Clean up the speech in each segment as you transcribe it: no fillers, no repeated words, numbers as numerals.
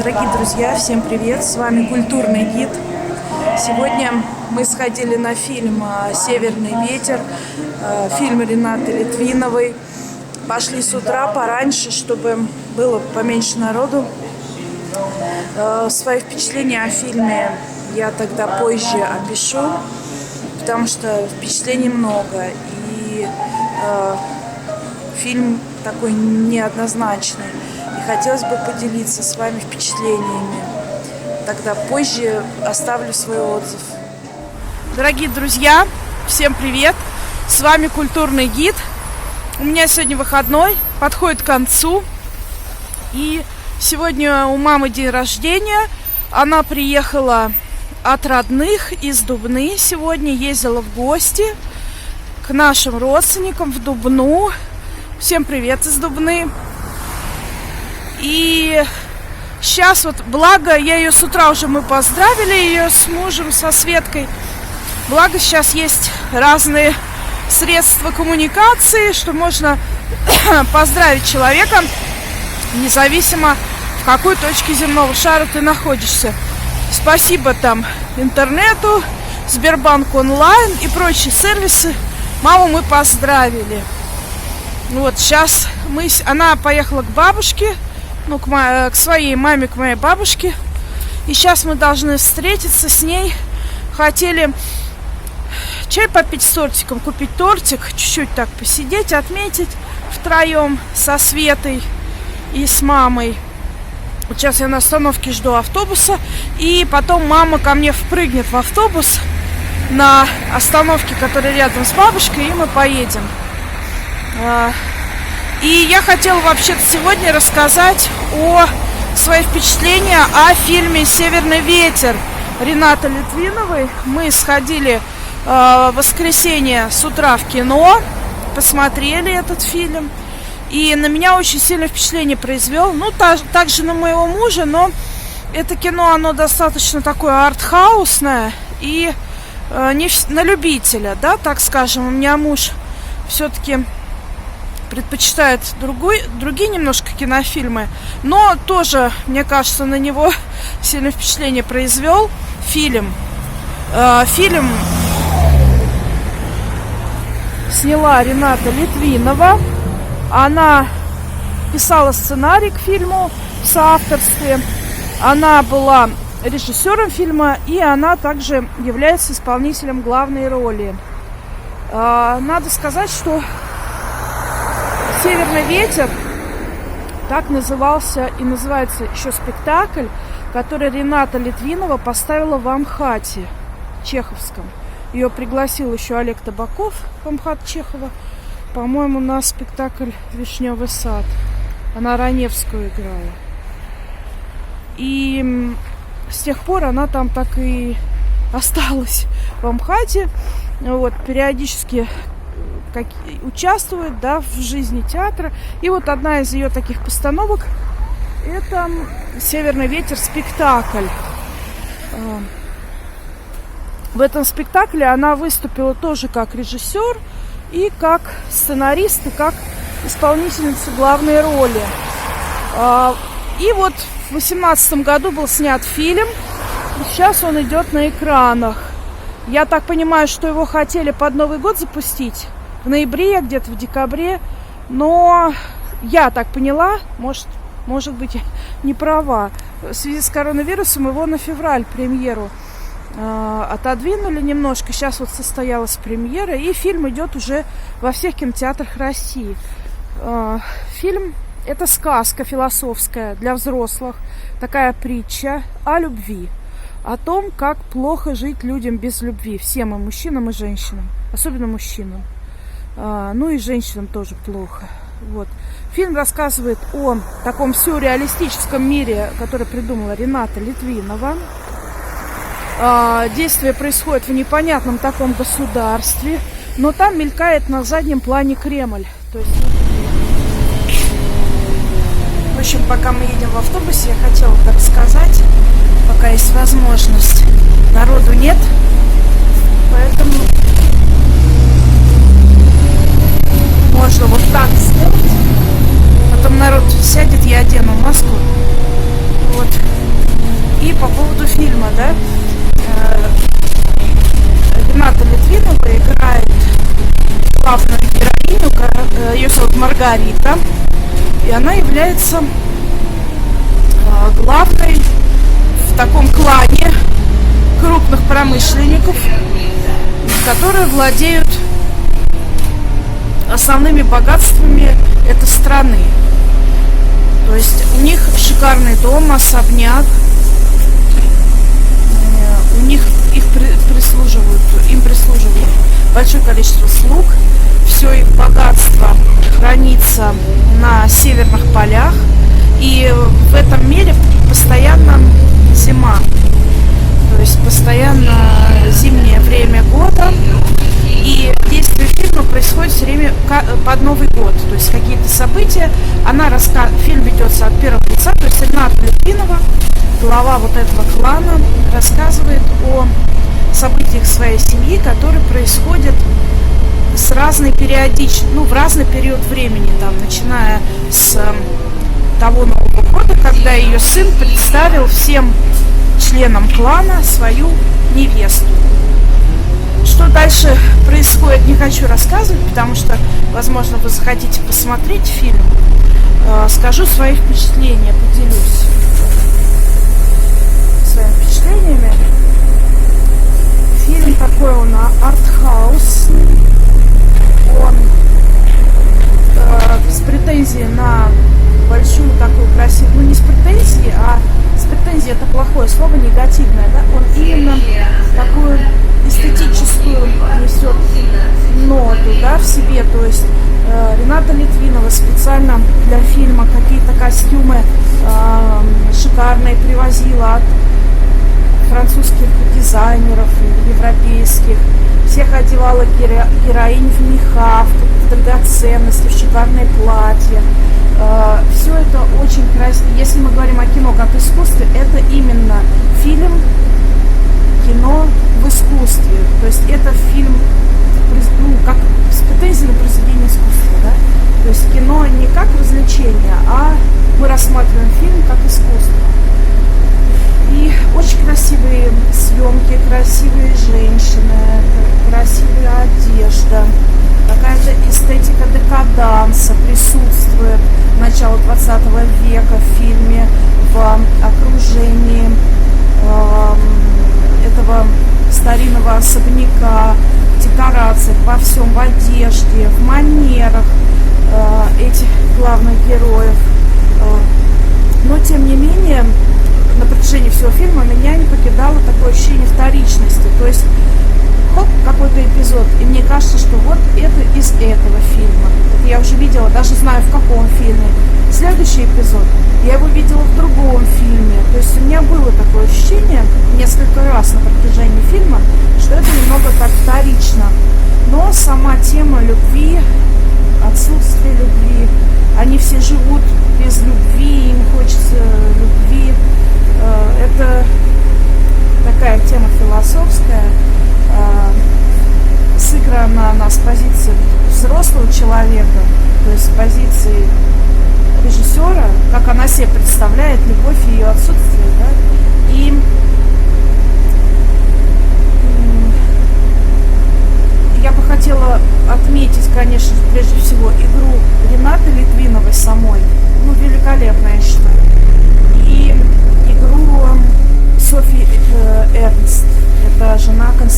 Дорогие друзья, всем привет! С вами Культурный гид. Сегодня мы сходили на фильм «Северный ветер», фильм Ренаты Литвиновой. Пошли с утра пораньше, чтобы было поменьше народу. Свои впечатления о фильме я тогда позже опишу, потому что впечатлений много. И фильм такой неоднозначный. И хотелось бы поделиться с вами впечатлениями. Тогда позже оставлю свой отзыв. Дорогие друзья, всем привет! С вами Культурный гид. У меня сегодня выходной, подходит к концу. И сегодня у мамы день рождения. Она приехала от родных из Дубны. Сегодня ездила в гости к нашим родственникам в Дубну. Всем привет из Дубны. И сейчас вот, благо, я ее с утра уже мы поздравили, ее с мужем, со Светкой. Благо, сейчас есть разные средства коммуникации, что можно поздравить человека, независимо в какой точке земного шара ты находишься. Спасибо там интернету, Сбербанк онлайн и прочие сервисы. Маму мы поздравили. Вот сейчас она поехала к бабушке, к своей маме, к моей бабушке. И сейчас мы должны встретиться с ней. Хотели чай попить с тортиком, купить тортик, чуть-чуть так посидеть, отметить втроем со Светой и с мамой. Вот сейчас я на остановке жду автобуса. И потом мама ко мне впрыгнет в автобус на остановке, которая рядом с бабушкой, и мы поедем. И я хотела вообще-то сегодня рассказать о своих впечатлениях о фильме «Северный ветер» Ренаты Литвиновой. Мы сходили в воскресенье с утра в кино, посмотрели этот фильм. И на меня очень сильное впечатление произвел. Также на моего мужа, но это кино, оно достаточно такое артхаусное и не на любителя, да, так скажем. У меня муж все-таки предпочитает другие немножко кинофильмы, но тоже, мне кажется, на него сильное впечатление произвел фильм. Фильм сняла Рената Литвинова. Она писала сценарий к фильму в соавторстве. Она была режиссером фильма, и она также является исполнителем главной роли. Надо сказать, что «Северный ветер» так назывался и называется еще спектакль, который Рената Литвинова поставила в Амхате чеховском. Ее пригласил еще Олег Табаков в Амхат Чехова, по-моему, на спектакль «Вишневый сад». Она Раневскую играла. И с тех пор она там так и осталась в Амхате. Вот, периодически участвует, да, в жизни театра. И вот одна из ее таких постановок — это «Северный ветер» спектакль. В этом спектакле она выступила тоже как режиссер и как сценарист, и как исполнительница главной роли. И вот в 2018 году был снят фильм, и сейчас он идет на экранах. Я так понимаю, что его хотели под Новый год запустить в ноябре, где-то в декабре, но я так поняла, может быть, не права, в связи с коронавирусом его на февраль премьеру отодвинули немножко. Сейчас вот состоялась премьера, и фильм идет уже во всех кинотеатрах России. Фильм — это сказка философская для взрослых, такая притча о любви, о том, как плохо жить людям без любви, всем, и мужчинам, и женщинам, особенно мужчинам, ну и женщинам тоже плохо. Вот. Фильм рассказывает о таком сюрреалистическом мире, который придумала Рената Литвинова. Действие происходит в непонятном таком государстве, но там мелькает на заднем плане Кремль. То есть... В общем, пока мы едем в автобусе, я хотела так сказать, пока есть возможность. Народу нет, поэтому можно вот так сделать. Потом народ сядет, я одену маску. Вот. И по поводу фильма, да, Рената Литвинова играет главную героиню, ее зовут Маргарита, и она является главной в таком клане крупных промышленников, которые владеют основными богатствами этой страны. То есть у них шикарный дом, особняк, у них им прислуживают большое количество слуг, все их богатство хранится на северных полях, и в этом мире постоянно зима, то есть постоянно зимнее время года, и действие фильма происходит все время под Новый год, то есть какие-то события. Фильм ведется от первого лица, то есть Рената Литвинова, глава вот этого клана, рассказывает о событиях своей семьи, которые происходят с разной периодичностью, в разный период времени, там, начиная с того Нового года, когда ее сын представил всем членам клана свою невесту. Что дальше происходит, не хочу рассказывать, потому что, возможно, вы захотите посмотреть фильм. Скажу свои впечатления, поделюсь своими впечатлениями. Фильм такой, он артхаус, он с претензией на большую такую красивую, не с претензией, а с претензией — это плохое слово, негативное, да? Он именно такую эстетическую несет ноту, да, в себе, то есть Рената Литвинова специально для фильма какие-то костюмы шикарные привозила от французских дизайнеров, европейских, всех одевала героинь в меха, в драгоценности, в шикарные платья. Все это очень красиво. Если мы говорим о кино как искусстве, это именно кино в искусстве. То есть это фильм, как с претензией на произведение искусства, да? То есть кино не как развлечение, а мы рассматриваем фильм как искусство. И очень красивые съемки, красивые женщины, красивая одежда, какая-то эстетика декаданса присутствует начала 20 века в фильме, в окружении этого старинного особняка, в декорациях, во всем, в одежде, в манерах этих главных героев. Но, тем не менее, на протяжении всего фильма меня не покидало такое ощущение вторичности. То есть, какой-то эпизод, и мне кажется, что вот это из этого фильма. Это я уже видела, даже знаю, в каком фильме. Следующий эпизод, я его видела в другом фильме. То есть у меня было такое ощущение несколько раз на протяжении фильма, что это немного так вторично. Но сама тема любви, отсутствие любви, они все живут без любви, им хочется любви. Это такая тема философская, сыграна она с позиции взрослого человека, то есть с позиции режиссера, как она себе представляет любовь и ее отсутствие, да? И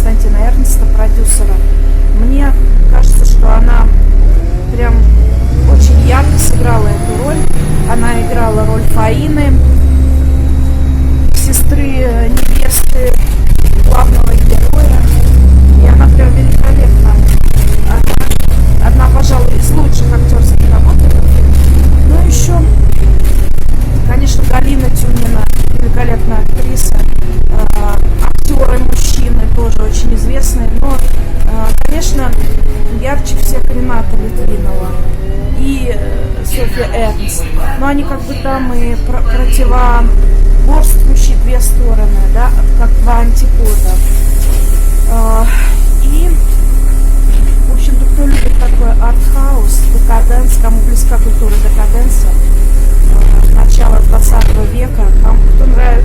Константина Эрнста, продюсера. Мне кажется, что она прям очень ярко сыграла эту роль. Она играла роль Фаины, сестры невесты главного героя. И она прям великолепна. Одна, пожалуй, из лучших актерских работ. Ну, еще, конечно, Галина Тюнина, великолепная актриса. Актеры мужчины тоже очень известные. Но, конечно, ярче всех Рената Литвинова и Софья Эрнст. Но они как бы там и противоборствующие две стороны, да, как два антипода. И, в общем-то, кто любит такой арт-хаус, декаденс, кому близка культура декаденса, начала 20 века,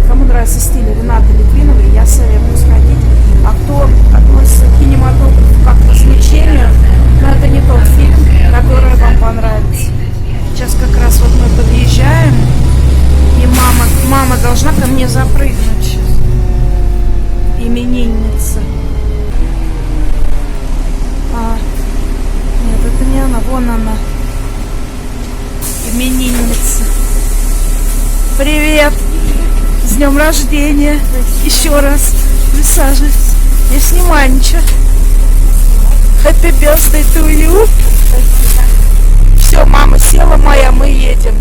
кому нравится стиль Ренаты Литвиновой, я советую сходить. А кто относится к кинематографу как к развлечению, но это не тот фильм, который вам понравится. Сейчас как раз вот мы подъезжаем, и мама должна ко мне запрыгнуть сейчас. Именинница. Нет, это не она, вон она. Именинница. Привет! С днем рождения! Еще раз присаживайтесь. Не снимай ничего. Happy birthday to you. Все, мама села моя, мы едем.